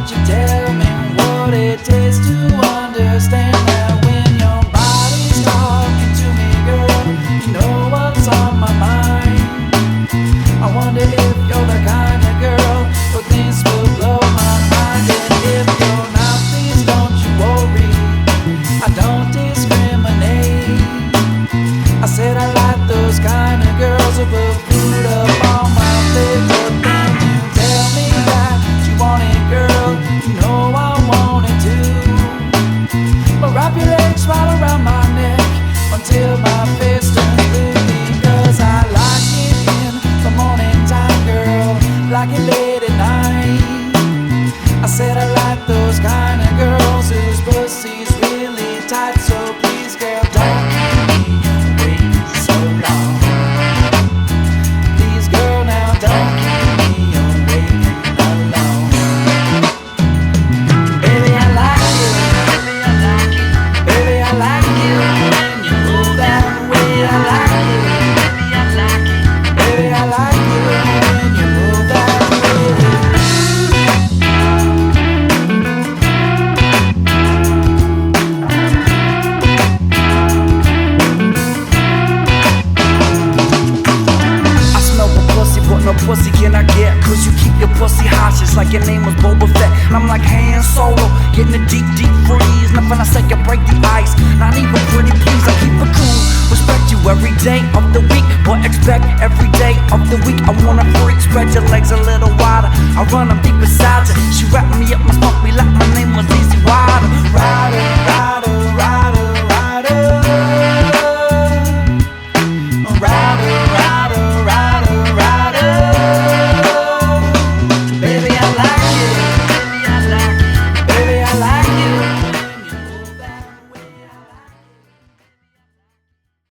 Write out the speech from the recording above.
won't you tell me what it takes to understand that when your body's talking to me, girl, you know what's on my mind. I wonder if you're the kind of girl who thinks will blow my mind. And if you're not, please don't you worry, I don't discriminate. I said I like those kind of girls who put food up on my plate. But then you tell me that you want it, girl, you know I want it too. But wrap your legs right around my neck until my face turns blue. Because I like it in the morning time, girl, like it late at night. I said I like those kind of girls whose pussy's really tight. So please, girl, don't keep me waiting so long. Please, girl, now don't keep me waiting alone. Baby, I like you. Baby, I like you. Baby, I like you when you move that way. I like you. Baby, I like you. Baby, I like you when you move that way. I smell the pussy, but no pussy can I get? Cause you keep your pussy hot just like your name was Boba Fett. And I'm like Han Solo, getting a deep, deep freeze. Nothing I say can break the ice, not even pretty please. I keep it cool, respect you every day of the week, but expect every day of the week I wanna freak. Spread your legs a little wider, I run them deep beside you. She wrapped me up, my smoke me like my name was Easy Wider.